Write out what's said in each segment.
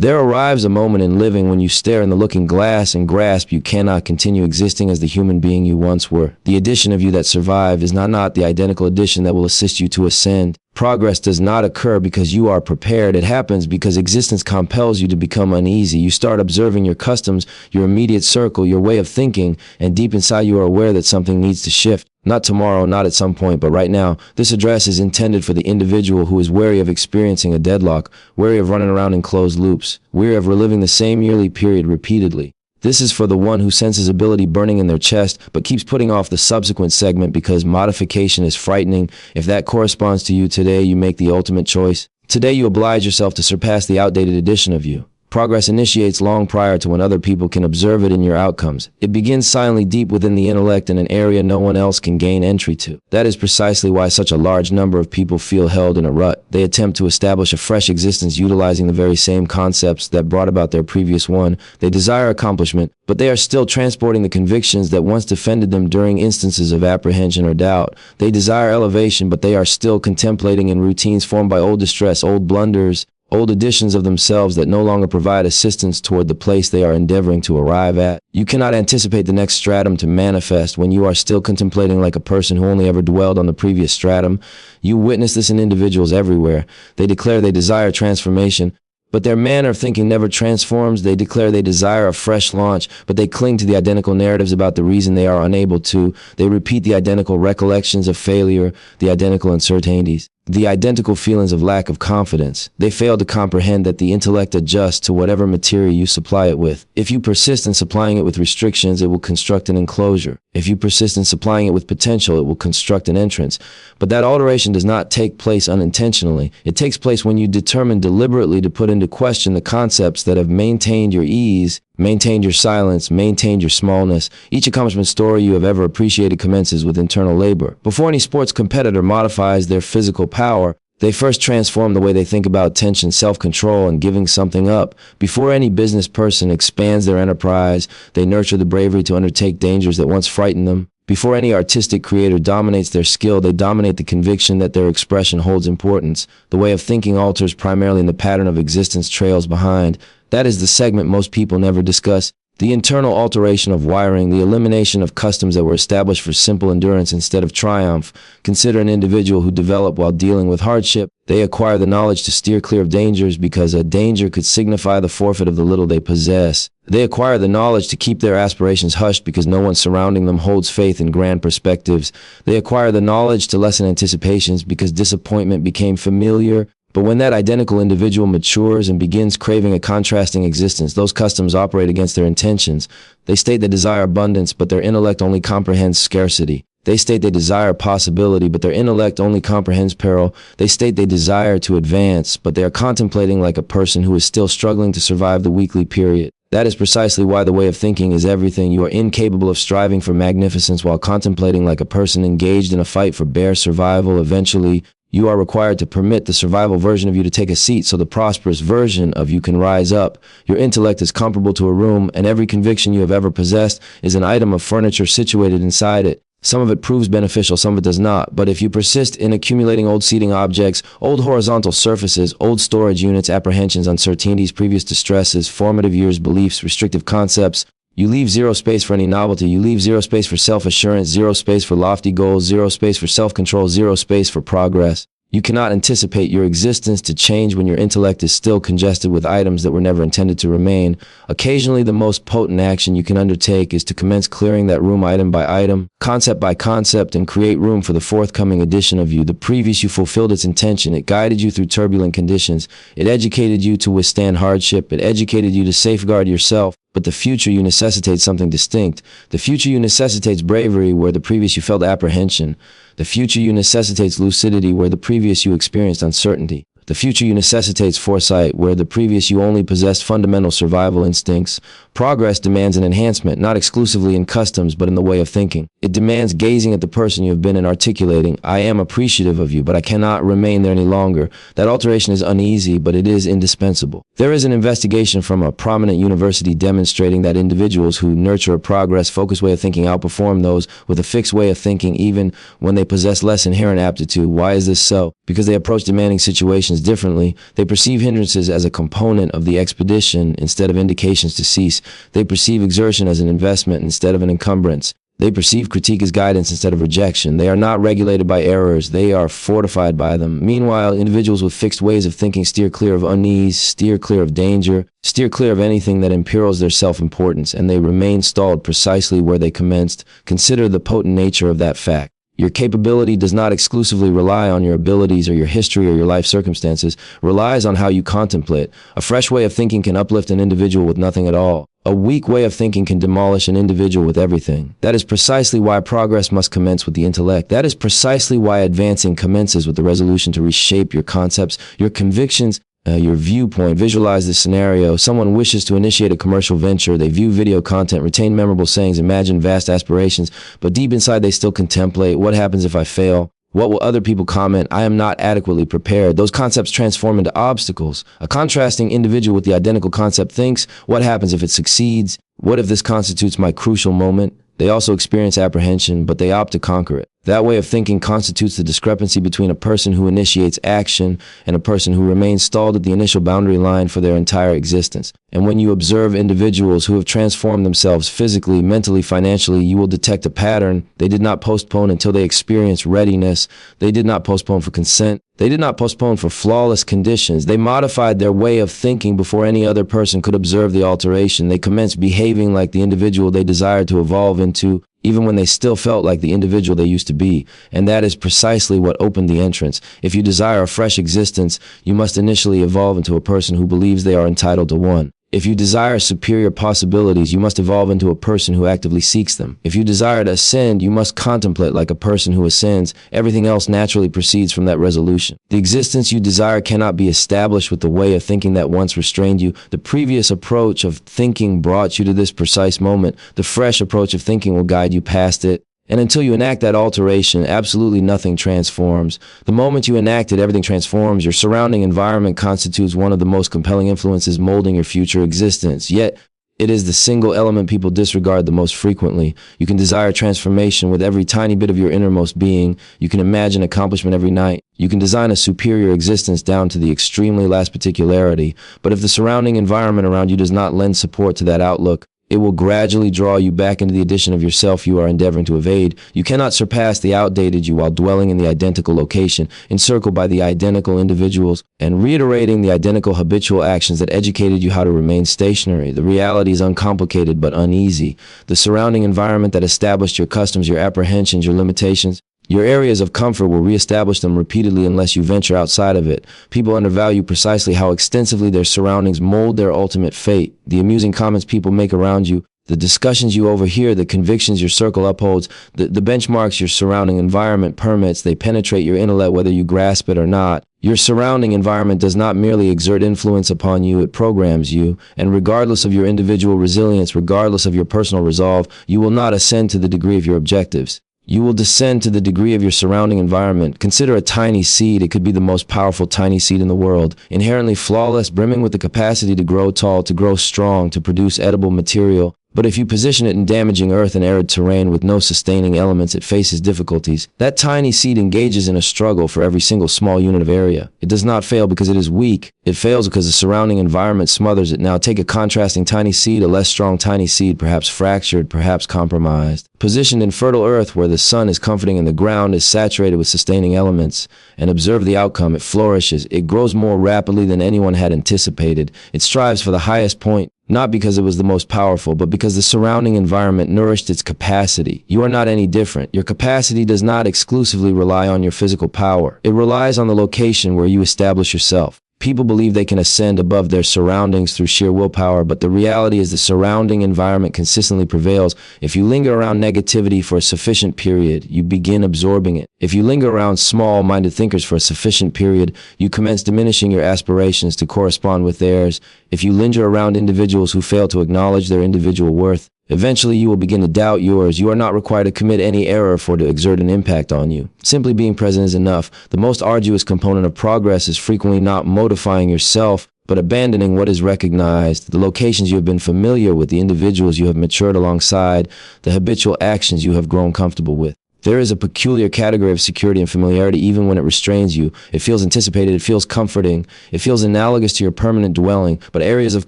There arrives a moment in living when you stare in the looking glass and grasp you cannot continue existing as the human being you once were. The edition of you that survived is not the identical edition that will assist you to ascend. Progress does not occur because you are prepared. It happens because existence compels you to become uneasy. You start observing your customs, your immediate circle, your way of thinking, and deep inside you are aware that something needs to shift. Not tomorrow, not at some point, but right now. This address is intended for the individual who is wary of experiencing a deadlock, wary of running around in closed loops, weary of reliving the same yearly period repeatedly. This is for the one who senses ability burning in their chest, but keeps putting off the subsequent segment because modification is frightening. If that corresponds to you today, you make the ultimate choice. Today you oblige yourself to surpass the outdated edition of you. Progress initiates long prior to when other people can observe it in your outcomes. It begins silently deep within the intellect in an area no one else can gain entry to. That is precisely why such a large number of people feel held in a rut. They attempt to establish a fresh existence utilizing the very same concepts that brought about their previous one. They desire accomplishment, but they are still transporting the convictions that once defended them during instances of apprehension or doubt. They desire elevation, but they are still contemplating in routines formed by old distress, old blunders, old editions of themselves that no longer provide assistance toward the place they are endeavoring to arrive at. You cannot anticipate the next stratum to manifest when you are still contemplating like a person who only ever dwelled on the previous stratum. You witness this in individuals everywhere. They declare they desire transformation, but their manner of thinking never transforms. They declare they desire a fresh launch, but they cling to the identical narratives about the reason they are unable to. They repeat the identical recollections of failure, the identical uncertainties, the identical feelings of lack of confidence. They fail to comprehend that the intellect adjusts to whatever material you supply it with. If you persist in supplying it with restrictions, it will construct an enclosure. If you persist in supplying it with potential, it will construct an entrance. But that alteration does not take place unintentionally. It takes place when you determine deliberately to put into question the concepts that have maintained your ease, maintained your silence, maintained your smallness. Each accomplishment story you have ever appreciated commences with internal labor. Before any sports competitor modifies their physical power, they first transform the way they think about tension, self-control, and giving something up. Before any business person expands their enterprise, they nurture the bravery to undertake dangers that once frightened them. Before any artistic creator dominates their skill, they dominate the conviction that their expression holds importance. The way of thinking alters primarily, and the pattern of existence trails behind. That is the segment most people never discuss. The internal alteration of wiring, the elimination of customs that were established for simple endurance instead of triumph. Consider an individual who developed while dealing with hardship. They acquire the knowledge to steer clear of dangers because a danger could signify the forfeit of the little they possess. They acquire the knowledge to keep their aspirations hushed because no one surrounding them holds faith in grand perspectives. They acquire the knowledge to lessen anticipations because disappointment became familiar. But when that identical individual matures and begins craving a contrasting existence, those customs operate against their intentions. They state they desire abundance, but their intellect only comprehends scarcity. They state they desire possibility, but their intellect only comprehends peril. They state they desire to advance, but they are contemplating like a person who is still struggling to survive the weekly period. That is precisely why the way of thinking is everything. You are incapable of striving for magnificence while contemplating like a person engaged in a fight for bare survival. Eventually, you are required to permit the survival version of you to take a seat so the prosperous version of you can rise up. Your intellect is comparable to a room, and every conviction you have ever possessed is an item of furniture situated inside it. Some of it proves beneficial, some of it does not. But if you persist in accumulating old seating objects, old horizontal surfaces, old storage units, apprehensions, uncertainties, previous distresses, formative years, beliefs, restrictive concepts, you leave zero space for any novelty. You leave zero space for self-assurance, zero space for lofty goals, zero space for self-control, zero space for progress. You cannot anticipate your existence to change when your intellect is still congested with items that were never intended to remain. Occasionally, the most potent action you can undertake is to commence clearing that room item by item, concept by concept, and create room for the forthcoming edition of you. The previous you fulfilled its intention. It guided you through turbulent conditions. It educated you to withstand hardship. It educated you to safeguard yourself. But the future you necessitates something distinct. The future you necessitates bravery where the previous you felt apprehension. The future you necessitates lucidity where the previous you experienced uncertainty. The future you necessitates foresight where the previous you only possessed fundamental survival instincts. Progress demands an enhancement, not exclusively in customs, but in the way of thinking. It demands gazing at the person you have been and articulating, I am appreciative of you, but I cannot remain there any longer. That alteration is uneasy, but it is indispensable. There is an investigation from a prominent university demonstrating that individuals who nurture a progress-focused way of thinking outperform those with a fixed way of thinking even when they possess less inherent aptitude. Why is this so? Because they approach demanding situations actions differently. They perceive hindrances as a component of the expedition instead of indications to cease. They perceive exertion as an investment instead of an encumbrance. They perceive critique as guidance instead of rejection. They are not regulated by errors. They are fortified by them. Meanwhile, individuals with fixed ways of thinking steer clear of unease, steer clear of danger, steer clear of anything that imperils their self-importance, and they remain stalled precisely where they commenced. Consider the potent nature of that fact. Your capability does not exclusively rely on your abilities or your history or your life circumstances. It relies on how you contemplate. A fresh way of thinking can uplift an individual with nothing at all. A weak way of thinking can demolish an individual with everything. That is precisely why progress must commence with the intellect. That is precisely why advancing commences with the resolution to reshape your concepts, your convictions, your viewpoint. Visualize this scenario. Someone wishes to initiate a commercial venture. They view video content, retain memorable sayings, imagine vast aspirations, but deep inside they still contemplate, what happens if I fail? What will other people comment? I am not adequately prepared. Those concepts transform into obstacles. A contrasting individual with the identical concept thinks, what happens if it succeeds? What if this constitutes my crucial moment? They also experience apprehension, but they opt to conquer it. That way of thinking constitutes the discrepancy between a person who initiates action and a person who remains stalled at the initial boundary line for their entire existence. And when you observe individuals who have transformed themselves physically, mentally, financially, you will detect a pattern. They did not postpone until they experienced readiness. They did not postpone for consent. They did not postpone for flawless conditions. They modified their way of thinking before any other person could observe the alteration. They commenced behaving like the individual they desired to evolve into, even when they still felt like the individual they used to be. And that is precisely what opened the entrance. If you desire a fresh existence, you must initially evolve into a person who believes they are entitled to one. If you desire superior possibilities, you must evolve into a person who actively seeks them. If you desire to ascend, you must contemplate like a person who ascends. Everything else naturally proceeds from that resolution. The existence you desire cannot be established with the way of thinking that once restrained you. The previous approach of thinking brought you to this precise moment. The fresh approach of thinking will guide you past it. And until you enact that alteration, absolutely nothing transforms. The moment you enact it, everything transforms. Your surrounding environment constitutes one of the most compelling influences molding your future existence. Yet, it is the single element people disregard the most frequently. You can desire transformation with every tiny bit of your innermost being. You can imagine accomplishment every night. You can design a superior existence down to the extremely last particularity. But if the surrounding environment around you does not lend support to that outlook, it will gradually draw you back into the edition of yourself you are endeavoring to evade. You cannot surpass the outdated you while dwelling in the identical location, encircled by the identical individuals, and reiterating the identical habitual actions that educated you how to remain stationary. The reality is uncomplicated but uneasy. The surrounding environment that established your customs, your apprehensions, your limitations, your areas of comfort will reestablish them repeatedly unless you venture outside of it. People undervalue precisely how extensively their surroundings mold their ultimate fate. The amusing comments people make around you, the discussions you overhear, the convictions your circle upholds, the benchmarks your surrounding environment permits, they penetrate your intellect whether you grasp it or not. Your surrounding environment does not merely exert influence upon you, it programs you. And regardless of your individual resilience, regardless of your personal resolve, you will not ascend to the degree of your objectives. You will descend to the degree of your surrounding environment. Consider a tiny seed. It could be the most powerful tiny seed in the world, inherently flawless, brimming with the capacity to grow tall, to grow strong, to produce edible material. But if you position it in damaging earth and arid terrain with no sustaining elements, it faces difficulties. That tiny seed engages in a struggle for every single small unit of area. It does not fail because it is weak. It fails because the surrounding environment smothers it. Now take a contrasting tiny seed, a less strong tiny seed, perhaps fractured, perhaps compromised, positioned in fertile earth where the sun is comforting and the ground is saturated with sustaining elements. And observe the outcome. It flourishes. It grows more rapidly than anyone had anticipated. It strives for the highest point. Not because it was the most powerful, but because the surrounding environment nourished its capacity. You are not any different. Your capacity does not exclusively rely on your physical power. It relies on the location where you establish yourself. People believe they can ascend above their surroundings through sheer willpower, but the reality is the surrounding environment consistently prevails. If you linger around negativity for a sufficient period, you begin absorbing it. If you linger around small-minded thinkers for a sufficient period, you commence diminishing your aspirations to correspond with theirs. If you linger around individuals who fail to acknowledge their individual worth, eventually you will begin to doubt yours. You are not required to commit any error for it to exert an impact on you. Simply being present is enough. The most arduous component of progress is frequently not modifying yourself, but abandoning what is recognized, the locations you have been familiar with, the individuals you have matured alongside, the habitual actions you have grown comfortable with. There is a peculiar category of security and familiarity even when it restrains you. It feels anticipated, it feels comforting, it feels analogous to your permanent dwelling, but areas of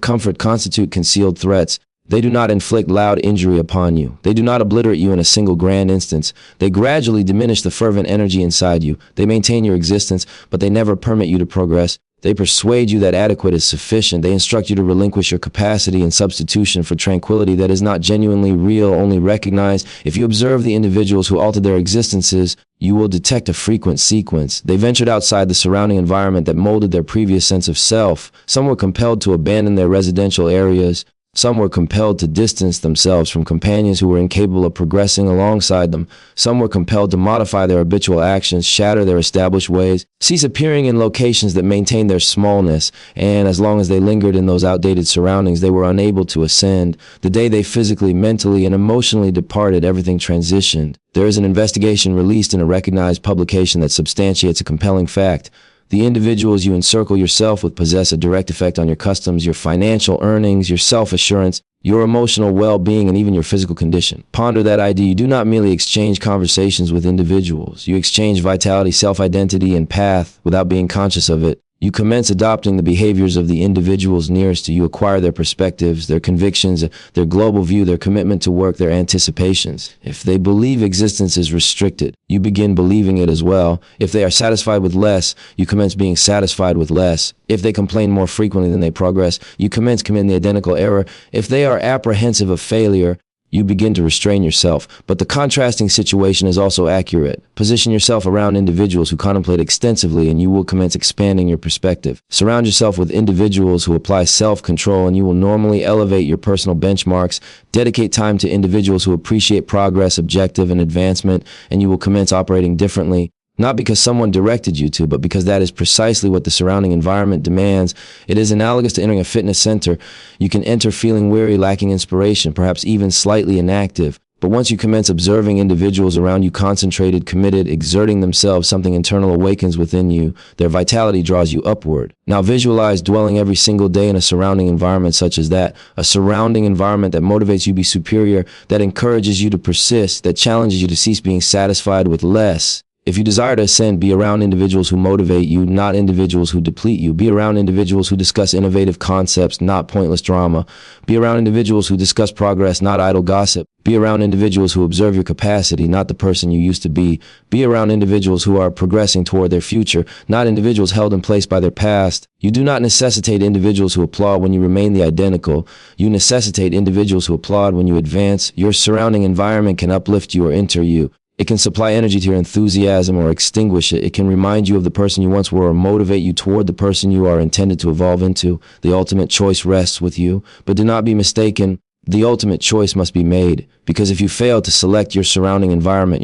comfort constitute concealed threats. They do not inflict loud injury upon you. They do not obliterate you in a single grand instance. They gradually diminish the fervent energy inside you. They maintain your existence, but they never permit you to progress. They persuade you that adequate is sufficient. They instruct you to relinquish your capacity in substitution for tranquility that is not genuinely real, only recognized. If you observe the individuals who altered their existences, you will detect a frequent sequence. They ventured outside the surrounding environment that molded their previous sense of self. Some were compelled to abandon their residential areas. Some were compelled to distance themselves from companions who were incapable of progressing alongside them. Some were compelled to modify their habitual actions, shatter their established ways, cease appearing in locations that maintained their smallness, and as long as they lingered in those outdated surroundings, they were unable to ascend. The day they physically, mentally, and emotionally departed, everything transitioned. There is an investigation released in a recognized publication that substantiates a compelling fact. The individuals you encircle yourself with possess a direct effect on your customs, your financial earnings, your self-assurance, your emotional well-being, and even your physical condition. Ponder that idea. You do not merely exchange conversations with individuals. You exchange vitality, self-identity, and path without being conscious of it. You commence adopting the behaviors of the individuals nearest to you, acquire their perspectives, their convictions, their global view, their commitment to work, their anticipations. If they believe existence is restricted, you begin believing it as well. If they are satisfied with less, you commence being satisfied with less. If they complain more frequently than they progress, you commence committing the identical error. If they are apprehensive of failure, you begin to restrain yourself. But the contrasting situation is also accurate. Position yourself around individuals who contemplate extensively and you will commence expanding your perspective. Surround yourself with individuals who apply self-control and you will normally elevate your personal benchmarks. Dedicate time to individuals who appreciate progress, objective, and advancement, and you will commence operating differently. Not because someone directed you to, but because that is precisely what the surrounding environment demands. It is analogous to entering a fitness center. You can enter feeling weary, lacking inspiration, perhaps even slightly inactive. But once you commence observing individuals around you concentrated, committed, exerting themselves, something internal awakens within you. Their vitality draws you upward. Now visualize dwelling every single day in a surrounding environment such as that. A surrounding environment that motivates you to be superior, that encourages you to persist, that challenges you to cease being satisfied with less. If you desire to ascend, be around individuals who motivate you, not individuals who deplete you. Be around individuals who discuss innovative concepts, not pointless drama. Be around individuals who discuss progress, not idle gossip. Be around individuals who observe your capacity, not the person you used to be. Be around individuals who are progressing toward their future, not individuals held in place by their past. You do not necessitate individuals who applaud when you remain the identical. You necessitate individuals who applaud when you advance. Your surrounding environment can uplift you or enter you. It can supply energy to your enthusiasm or extinguish it. It can remind you of the person you once were or motivate you toward the person you are intended to evolve into. The ultimate choice rests with you, but do not be mistaken. The ultimate choice must be made, because if you fail to select your surrounding environment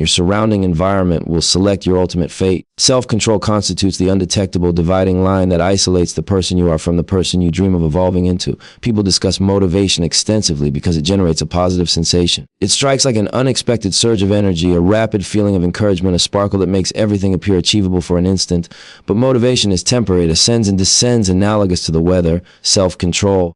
will select your ultimate fate. Self-control constitutes the undetectable dividing line that isolates the person you are from the person you dream of evolving into. People discuss motivation extensively because it generates a positive sensation. It strikes like an unexpected surge of energy, a rapid feeling of encouragement, a sparkle that makes everything appear achievable for an instant. But motivation is temporary. It ascends and descends analogous to the weather. Self-control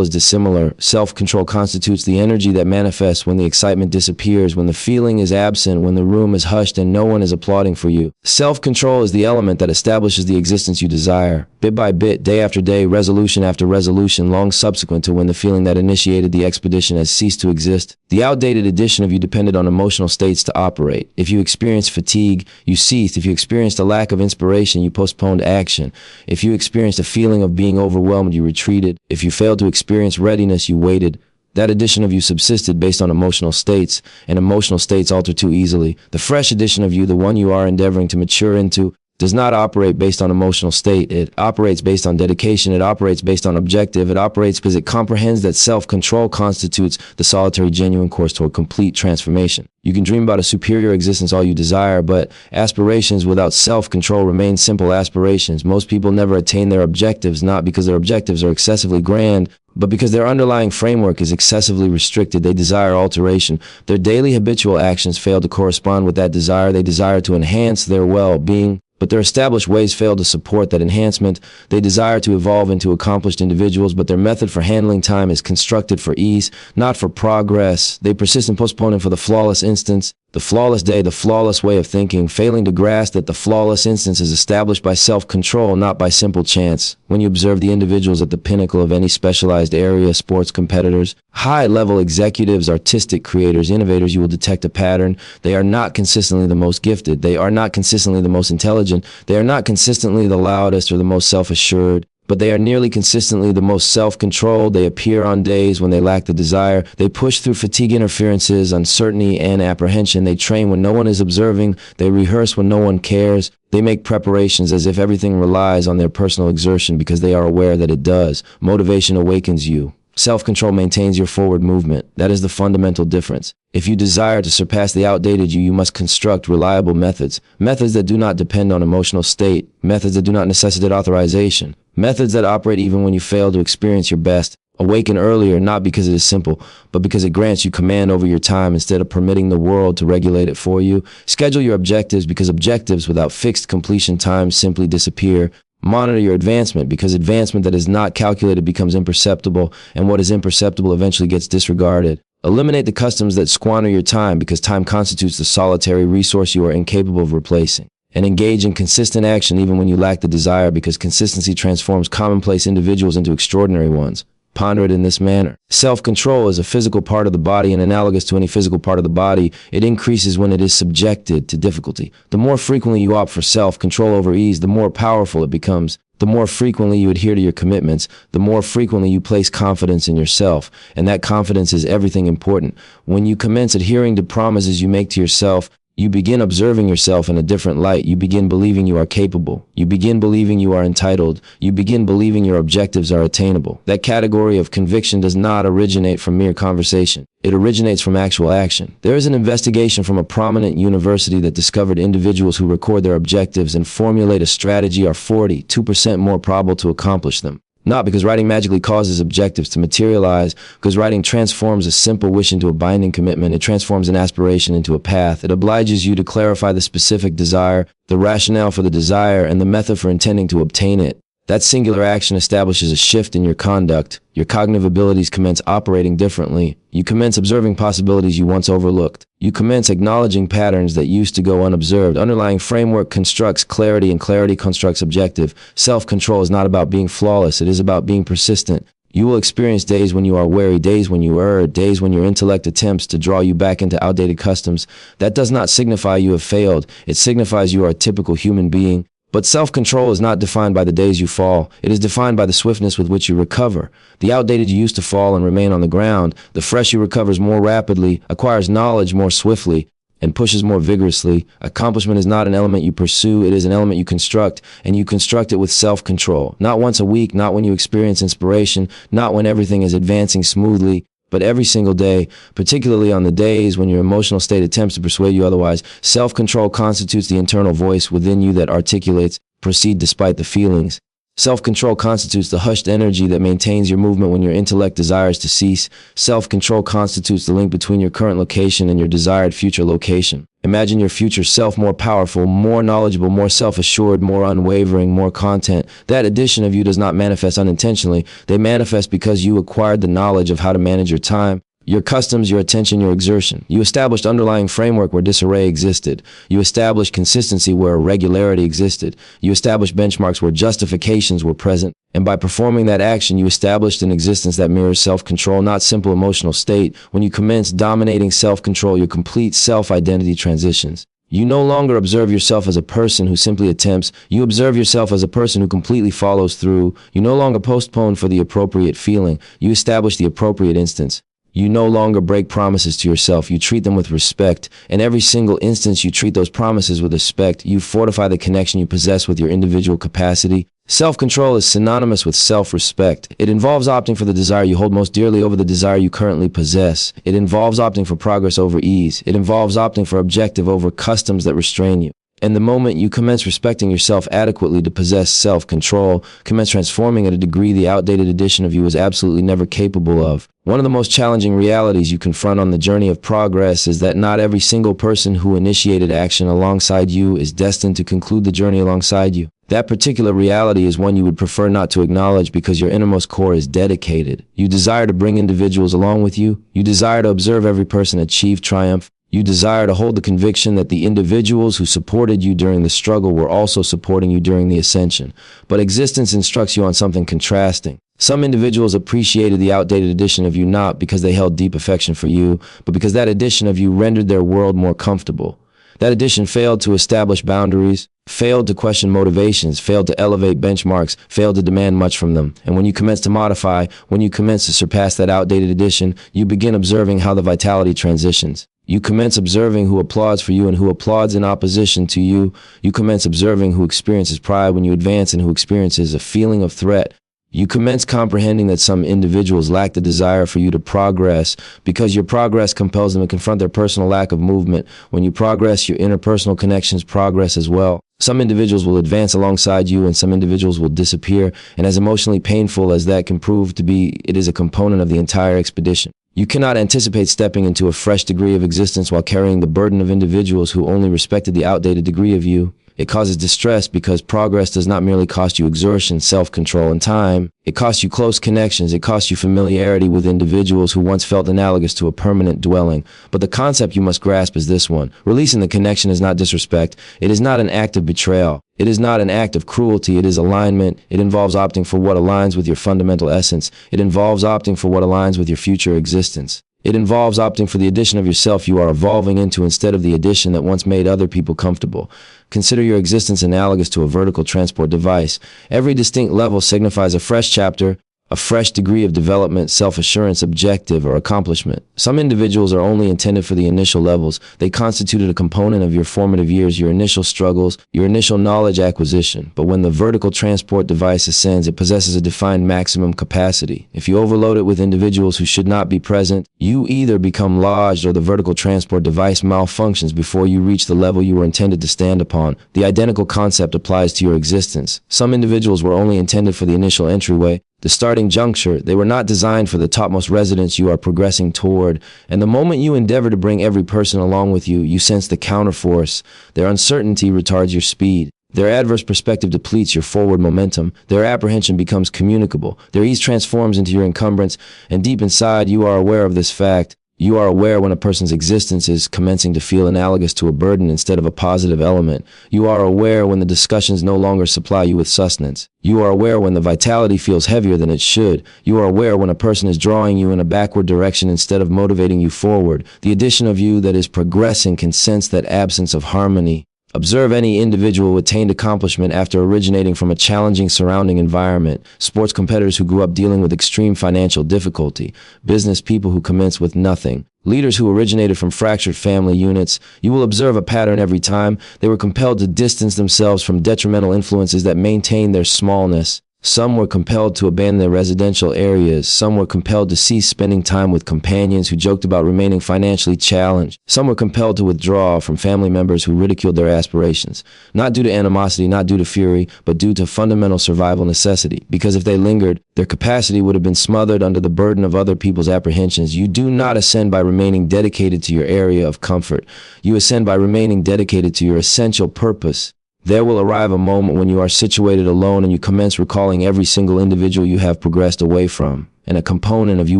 is dissimilar. Self-control constitutes the energy that manifests when the excitement disappears, when the feeling is absent, when the room is hushed and no one is applauding for you. Self-control is the element that establishes the existence you desire. Bit by bit, day after day, resolution after resolution, long subsequent to when the feeling that initiated the expedition has ceased to exist. The outdated edition of you depended on emotional states to operate. If you experienced fatigue, you ceased. If you experienced a lack of inspiration, you postponed action. If you experienced a feeling of being overwhelmed, you retreated. If you failed to experience readiness, you waited. That edition of you subsisted based on emotional states, and emotional states alter too easily. The fresh edition of you, the one you are endeavoring to mature into, does not operate based on emotional state. It operates based on dedication. It operates based on objective. It operates because it comprehends that self-control constitutes the solitary genuine course toward complete transformation. You can dream about a superior existence all you desire, but aspirations without self-control remain simple aspirations. Most people never attain their objectives, not because their objectives are excessively grand, but because their underlying framework is excessively restricted. They desire alteration. Their daily habitual actions fail to correspond with that desire. They desire to enhance their well-being, but their established ways fail to support that enhancement. They desire to evolve into accomplished individuals, but their method for handling time is constructed for ease, not for progress. They persist in postponing for the flawless instance. The flawless day, the flawless way of thinking, failing to grasp that the flawless instance is established by self-control, not by simple chance. When you observe the individuals at the pinnacle of any specialized area, sports competitors, high-level executives, artistic creators, innovators, you will detect a pattern. They are not consistently the most gifted. They are not consistently the most intelligent. They are not consistently the loudest or the most self-assured. But they are nearly consistently the most self-controlled. They appear on days when they lack the desire. They push through fatigue, interferences, uncertainty, and apprehension. They train when no one is observing. They rehearse when no one cares. They make preparations as if everything relies on their personal exertion because they are aware that it does. Motivation awakens you. Self-control maintains your forward movement. That is the fundamental difference. If you desire to surpass the outdated you must construct reliable methods. Methods that do not depend on emotional state. Methods that do not necessitate authorization. Methods that operate even when you fail to experience your best. Awaken earlier, not because it is simple, but because it grants you command over your time instead of permitting the world to regulate it for you. Schedule your objectives because objectives without fixed completion times simply disappear. Monitor your advancement because advancement that is not calculated becomes imperceptible, and what is imperceptible eventually gets disregarded. Eliminate the customs that squander your time because time constitutes the solitary resource you are incapable of replacing. And engage in consistent action even when you lack the desire because consistency transforms commonplace individuals into extraordinary ones. Ponder it in this manner. Self-control is a physical part of the body and analogous to any physical part of the body, it increases when it is subjected to difficulty. The more frequently you opt for self-control over ease, the more powerful it becomes. The more frequently you adhere to your commitments, the more frequently you place confidence in yourself. And that confidence is everything important. When you commence adhering to promises you make to yourself, you begin observing yourself in a different light. You begin believing you are capable. You begin believing you are entitled. You begin believing your objectives are attainable. That category of conviction does not originate from mere conversation. It originates from actual action. There is an investigation from a prominent university that discovered individuals who record their objectives and formulate a strategy are 42% more probable to accomplish them. Not because writing magically causes objectives to materialize, because writing transforms a simple wish into a binding commitment. It transforms an aspiration into a path. It obliges you to clarify the specific desire, the rationale for the desire, and the method for intending to obtain it. That singular action establishes a shift in your conduct. Your cognitive abilities commence operating differently. You commence observing possibilities you once overlooked. You commence acknowledging patterns that used to go unobserved. Underlying framework constructs clarity, and clarity constructs objective. Self-control is not about being flawless. It is about being persistent. You will experience days when you are wary, days when you err, days when your intellect attempts to draw you back into outdated customs. That does not signify you have failed. It signifies you are a typical human being. But self-control is not defined by the days you fall. It is defined by the swiftness with which you recover. The outdated you used to fall and remain on the ground. The fresh you recovers more rapidly, acquires knowledge more swiftly, and pushes more vigorously. Accomplishment is not an element you pursue. It is an element you construct, and you construct it with self-control. Not once a week, not when you experience inspiration, not when everything is advancing smoothly, but every single day, particularly on the days when your emotional state attempts to persuade you otherwise. Self-control constitutes the internal voice within you that articulates, proceed despite the feelings. Self-control constitutes the hushed energy that maintains your movement when your intellect desires to cease. Self-control constitutes the link between your current location and your desired future location. Imagine your future self more powerful, more knowledgeable, more self-assured, more unwavering, more content. That addition of you does not manifest unintentionally. They manifest because you acquired the knowledge of how to manage your time, your customs, your attention, your exertion. You established underlying framework where disarray existed. You established consistency where irregularity existed. You established benchmarks where justifications were present. And by performing that action, you established an existence that mirrors self-control, not simple emotional state. When you commence dominating self-control, your complete self-identity transitions. You no longer observe yourself as a person who simply attempts. You observe yourself as a person who completely follows through. You no longer postpone for the appropriate feeling. You establish the appropriate instance. You no longer break promises to yourself. You treat them with respect. In every single instance, you treat those promises with respect. You fortify the connection you possess with your individual capacity. Self-control is synonymous with self-respect. It involves opting for the desire you hold most dearly over the desire you currently possess. It involves opting for progress over ease. It involves opting for objective over customs that restrain you. And the moment you commence respecting yourself adequately to possess self-control, commence transforming at a degree the outdated edition of you was absolutely never capable of. One of the most challenging realities you confront on the journey of progress is that not every single person who initiated action alongside you is destined to conclude the journey alongside you. That particular reality is one you would prefer not to acknowledge because your innermost core is dedicated. You desire to bring individuals along with you. You desire to observe every person achieve triumph. You desire to hold the conviction that the individuals who supported you during the struggle were also supporting you during the ascension. But existence instructs you on something contrasting. Some individuals appreciated the outdated edition of you not because they held deep affection for you, but because that edition of you rendered their world more comfortable. That edition failed to establish boundaries, failed to question motivations, failed to elevate benchmarks, failed to demand much from them. And when you commence to modify, when you commence to surpass that outdated edition, you begin observing how the vitality transitions. You commence observing who applauds for you and who applauds in opposition to you. You commence observing who experiences pride when you advance and who experiences a feeling of threat. You commence comprehending that some individuals lack the desire for you to progress because your progress compels them to confront their personal lack of movement. When you progress, your interpersonal connections progress as well. Some individuals will advance alongside you and some individuals will disappear. And as emotionally painful as that can prove to be, it is a component of the entire expedition. You cannot anticipate stepping into a fresh degree of existence while carrying the burden of individuals who only respected the outdated degree of you. It causes distress because progress does not merely cost you exertion, self-control, and time. It costs you close connections. It costs you familiarity with individuals who once felt analogous to a permanent dwelling. But the concept you must grasp is this one. Releasing the connection is not disrespect. It is not an act of betrayal. It is not an act of cruelty. It is alignment. It involves opting for what aligns with your fundamental essence. It involves opting for what aligns with your future existence. It involves opting for the addition of yourself you are evolving into instead of the addition that once made other people comfortable. Consider your existence analogous to a vertical transport device. Every distinct level signifies a fresh chapter, a fresh degree of development, self-assurance, objective, or accomplishment. Some individuals are only intended for the initial levels. They constituted a component of your formative years, your initial struggles, your initial knowledge acquisition. But when the vertical transport device ascends, it possesses a defined maximum capacity. If you overload it with individuals who should not be present, you either become lodged or the vertical transport device malfunctions before you reach the level you were intended to stand upon. The identical concept applies to your existence. Some individuals were only intended for the initial entryway, the starting juncture. They were not designed for the topmost residence you are progressing toward. And the moment you endeavor to bring every person along with you, you sense the counterforce. Their uncertainty retards your speed. Their adverse perspective depletes your forward momentum. Their apprehension becomes communicable. Their ease transforms into your encumbrance. And deep inside, you are aware of this fact. You are aware when a person's existence is commencing to feel analogous to a burden instead of a positive element. You are aware when the discussions no longer supply you with sustenance. You are aware when the vitality feels heavier than it should. You are aware when a person is drawing you in a backward direction instead of motivating you forward. The addition of you that is progressing can sense that absence of harmony. Observe any individual who attained accomplishment after originating from a challenging surrounding environment. Sports competitors who grew up dealing with extreme financial difficulty. Business people who commenced with nothing. Leaders who originated from fractured family units. You will observe a pattern every time. They were compelled to distance themselves from detrimental influences that maintained their smallness. Some were compelled to abandon their residential areas. Some were compelled to cease spending time with companions who joked about remaining financially challenged. Some were compelled to withdraw from family members who ridiculed their aspirations. Not due to animosity, not due to fury, but due to fundamental survival necessity. Because if they lingered, their capacity would have been smothered under the burden of other people's apprehensions. You do not ascend by remaining dedicated to your area of comfort. You ascend by remaining dedicated to your essential purpose. There will arrive a moment when you are situated alone and you commence recalling every single individual you have progressed away from. And a component of you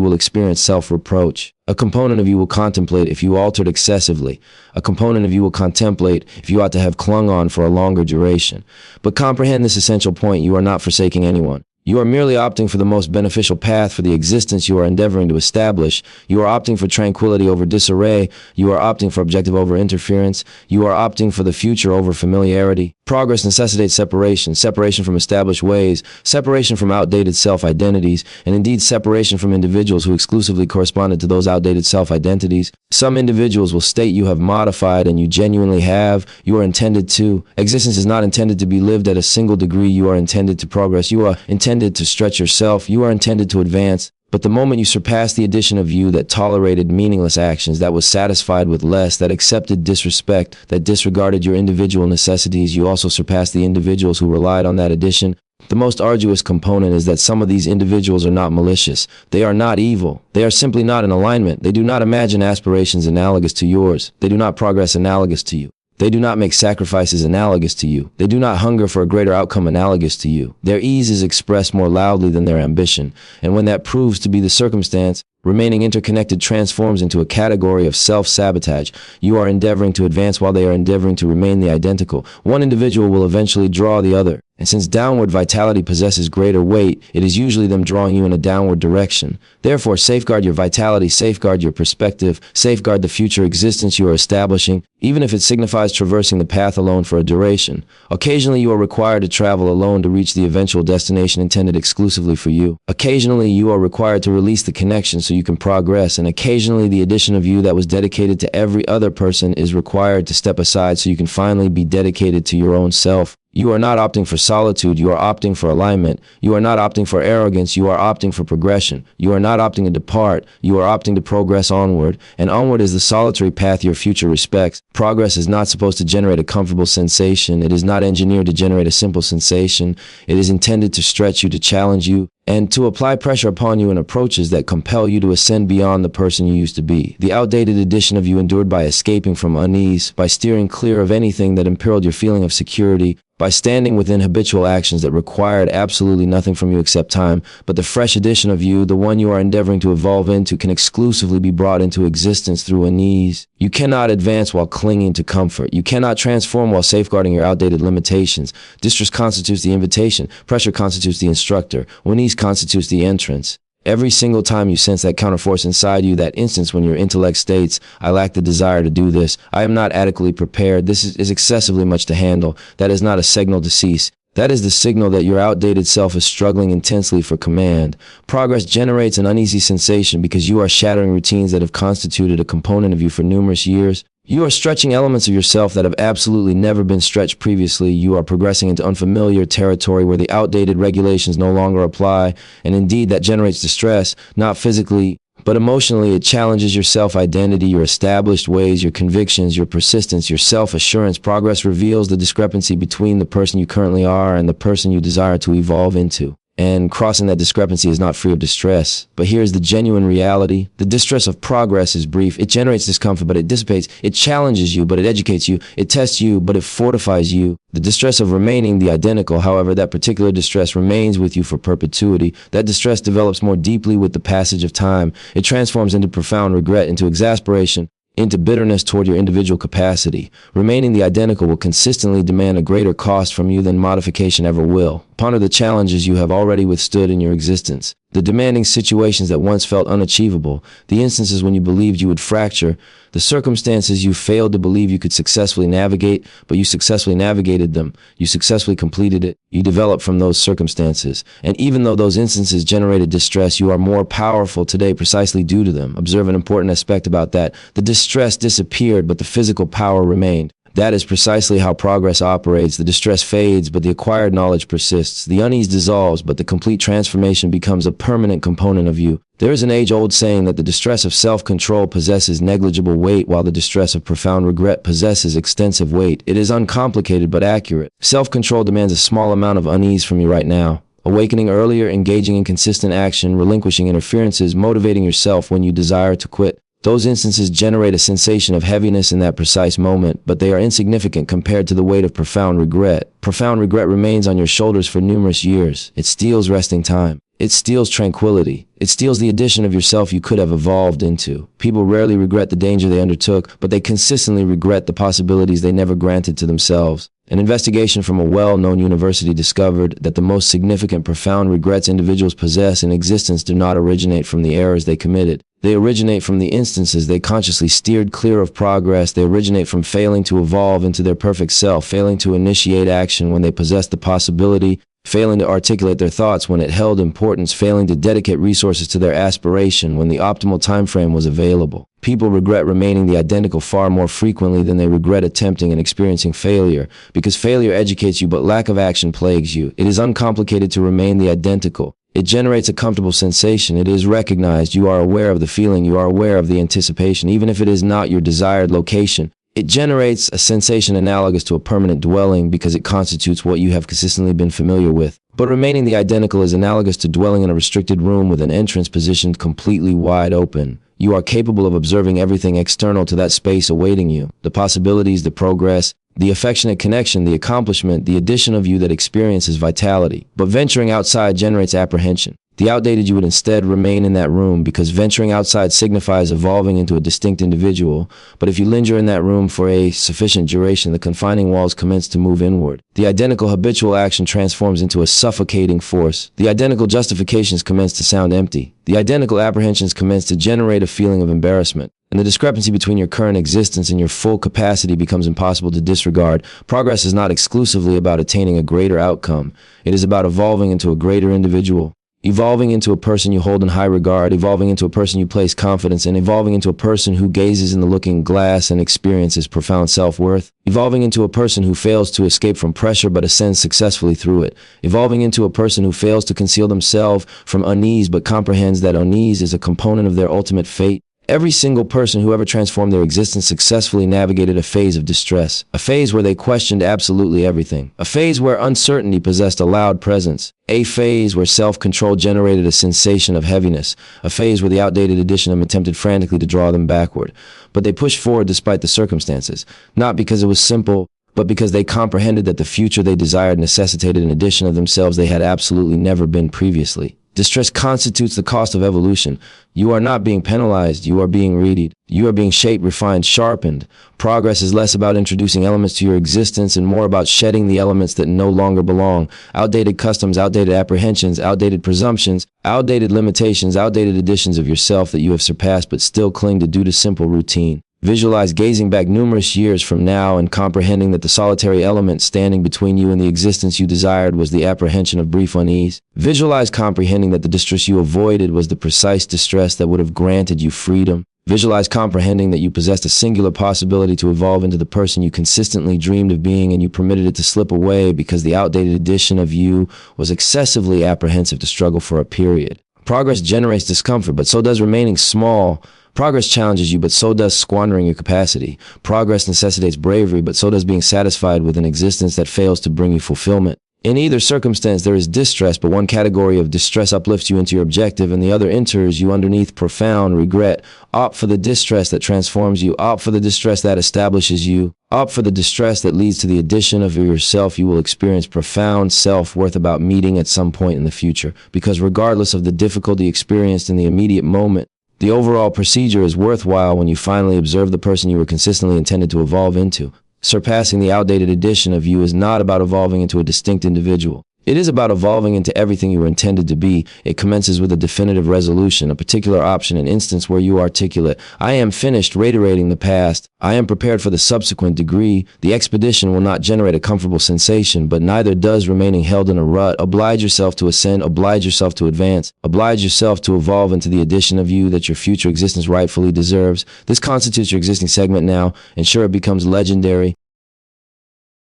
will experience self-reproach. A component of you will contemplate if you altered excessively. A component of you will contemplate if you ought to have clung on for a longer duration. But comprehend this essential point: you are not forsaking anyone. You are merely opting for the most beneficial path for the existence you are endeavoring to establish. You are opting for tranquility over disarray. You are opting for objective over interference. You are opting for the future over familiarity. Progress necessitates separation, separation from established ways, separation from outdated self-identities, and indeed separation from individuals who exclusively corresponded to those outdated self-identities. Some individuals will state you have modified, and you genuinely have. You are intended to. Existence is not intended to be lived at a single degree. You are intended to progress. You are intended to stretch yourself. You are intended to advance. But the moment you surpass the edition of you that tolerated meaningless actions, that was satisfied with less, that accepted disrespect, that disregarded your individual necessities, you also surpass the individuals who relied on that edition. The most arduous component is that some of these individuals are not malicious. They are not evil. They are simply not in alignment. They do not imagine aspirations analogous to yours. They do not progress analogous to you. They do not make sacrifices analogous to you. They do not hunger for a greater outcome analogous to you. Their ease is expressed more loudly than their ambition. And when that proves to be the circumstance, remaining interconnected transforms into a category of self-sabotage. You are endeavoring to advance while they are endeavoring to remain the identical. One individual will eventually draw the other. And since downward vitality possesses greater weight, it is usually them drawing you in a downward direction. Therefore, safeguard your vitality, safeguard your perspective, safeguard the future existence you are establishing, even if it signifies traversing the path alone for a duration. Occasionally, you are required to travel alone to reach the eventual destination intended exclusively for you. Occasionally, you are required to release the connection so you can progress, and occasionally the addition of you that was dedicated to every other person is required to step aside so you can finally be dedicated to your own self. You are not opting for solitude, you are opting for alignment. You are not opting for arrogance, you are opting for progression. You are not opting to depart, you are opting to progress onward. And onward is the solitary path your future respects. Progress is not supposed to generate a comfortable sensation. It is not engineered to generate a simple sensation. It is intended to stretch you, to challenge you, and to apply pressure upon you in approaches that compel you to ascend beyond the person you used to be. The outdated edition of you endured by escaping from unease, by steering clear of anything that imperiled your feeling of security, by standing within habitual actions that required absolutely nothing from you except time. But the fresh edition of you, the one you are endeavoring to evolve into, can exclusively be brought into existence through unease. You cannot advance while clinging to comfort. You cannot transform while safeguarding your outdated limitations. Distress constitutes the invitation. Pressure constitutes the instructor. Unease constitutes the entrance. Every single time you sense that counterforce inside you, that instance when your intellect states, I lack the desire to do this, I am not adequately prepared, this is excessively much to handle, that is not a signal to cease. That is the signal that your outdated self is struggling intensely for command. Progress generates an uneasy sensation because you are shattering routines that have constituted a component of you for numerous years. You are stretching elements of yourself that have absolutely never been stretched previously. You are progressing into unfamiliar territory where the outdated regulations no longer apply, and indeed that generates distress, not physically, but emotionally. It challenges your self-identity, your established ways, your convictions, your persistence, your self-assurance. Progress reveals the discrepancy between the person you currently are and the person you desire to evolve into. And crossing that discrepancy is not free of distress. But here's the genuine reality. The distress of progress is brief. It generates discomfort, but it dissipates. It challenges you, but it educates you. It tests you, but it fortifies you. The distress of remaining the identical, however, that particular distress remains with you for perpetuity. That distress develops more deeply with the passage of time. It transforms into profound regret, into exasperation, into bitterness toward your individual capacity. Remaining the identical will consistently demand a greater cost from you than modification ever will. Ponder the challenges you have already withstood in your existence, the demanding situations that once felt unachievable, the instances when you believed you would fracture, the circumstances you failed to believe you could successfully navigate, but you successfully navigated them. You successfully completed it. You developed from those circumstances. And even though those instances generated distress, you are more powerful today precisely due to them. Observe an important aspect about that. The distress disappeared, but the physical power remained. That is precisely how progress operates. The distress fades, but the acquired knowledge persists. The unease dissolves, but the complete transformation becomes a permanent component of you. There is an age-old saying that the distress of self-control possesses negligible weight, while the distress of profound regret possesses extensive weight. It is uncomplicated but accurate. Self-control demands a small amount of unease from you right now. Awakening earlier, engaging in consistent action, relinquishing interferences, motivating yourself when you desire to quit. Those instances generate a sensation of heaviness in that precise moment, but they are insignificant compared to the weight of profound regret. Profound regret remains on your shoulders for numerous years. It steals resting time. It steals tranquility. It steals the addition of yourself you could have evolved into. People rarely regret the danger they undertook, but they consistently regret the possibilities they never granted to themselves. An investigation from a well-known university discovered that the most significant profound regrets individuals possess in existence do not originate from the errors they committed. They originate from the instances they consciously steered clear of progress. They originate from failing to evolve into their perfect self, failing to initiate action when they possessed the possibility, failing to articulate their thoughts when it held importance, failing to dedicate resources to their aspiration when the optimal time frame was available. People regret remaining the identical far more frequently than they regret attempting and experiencing failure, because failure educates you but lack of action plagues you. It is uncomplicated to remain the identical. It generates a comfortable sensation. It is recognized. You are aware of the feeling. You are aware of the anticipation, even if it is not your desired location. It generates a sensation analogous to a permanent dwelling because it constitutes what you have consistently been familiar with. But remaining the identical is analogous to dwelling in a restricted room with an entrance positioned completely wide open. You are capable of observing everything external to that space awaiting you. The possibilities, the progress, the affectionate connection, the accomplishment, the addition of you that experiences vitality. But venturing outside generates apprehension. The outdated you would instead remain in that room because venturing outside signifies evolving into a distinct individual. But if you linger in that room for a sufficient duration, the confining walls commence to move inward. The identical habitual action transforms into a suffocating force. The identical justifications commence to sound empty. The identical apprehensions commence to generate a feeling of embarrassment. And the discrepancy between your current existence and your full capacity becomes impossible to disregard. Progress is not exclusively about attaining a greater outcome. It is about evolving into a greater individual. Evolving into a person you hold in high regard, evolving into a person you place confidence in, evolving into a person who gazes in the looking glass and experiences profound self-worth, evolving into a person who fails to escape from pressure but ascends successfully through it, evolving into a person who fails to conceal themselves from unease but comprehends that unease is a component of their ultimate fate. Every single person who ever transformed their existence successfully navigated a phase of distress, a phase where they questioned absolutely everything, a phase where uncertainty possessed a loud presence, a phase where self-control generated a sensation of heaviness, a phase where the outdated edition of them attempted frantically to draw them backward. But they pushed forward despite the circumstances, not because it was simple, but because they comprehended that the future they desired necessitated an edition of themselves they had absolutely never been previously. Distress constitutes the cost of evolution. You are not being penalized, you are being readied. You are being shaped, refined, sharpened. Progress is less about introducing elements to your existence and more about shedding the elements that no longer belong. Outdated customs, outdated apprehensions, outdated presumptions, outdated limitations, outdated editions of yourself that you have surpassed but still cling to due to simple routine. Visualize gazing back numerous years from now and comprehending that the solitary element standing between you and the existence you desired was the apprehension of brief unease. Visualize comprehending that the distress you avoided was the precise distress that would have granted you freedom. Visualize comprehending that you possessed a singular possibility to evolve into the person you consistently dreamed of being and you permitted it to slip away because the outdated edition of you was excessively apprehensive to struggle for a period. Progress generates discomfort, but so does remaining small. Progress challenges you, but so does squandering your capacity. Progress necessitates bravery, but so does being satisfied with an existence that fails to bring you fulfillment. In either circumstance, there is distress, but one category of distress uplifts you into your objective, and the other enters you underneath profound regret. Opt for the distress that transforms you. Opt for the distress that establishes you. Opt for the distress that leads to the addition of yourself. You will experience profound self-worth about meeting at some point in the future, because regardless of the difficulty experienced in the immediate moment, the overall procedure is worthwhile when you finally observe the person you were consistently intended to evolve into. Surpassing the outdated edition of you is not about evolving into a distinct individual. It is about evolving into everything you were intended to be. It commences with a definitive resolution, a particular option, an instance where you articulate, I am finished reiterating the past. I am prepared for the subsequent degree. The expedition will not generate a comfortable sensation, but neither does remaining held in a rut. Oblige yourself to ascend, oblige yourself to advance, oblige yourself to evolve into the edition of you that your future existence rightfully deserves. This constitutes your existing segment now. Ensure it becomes legendary.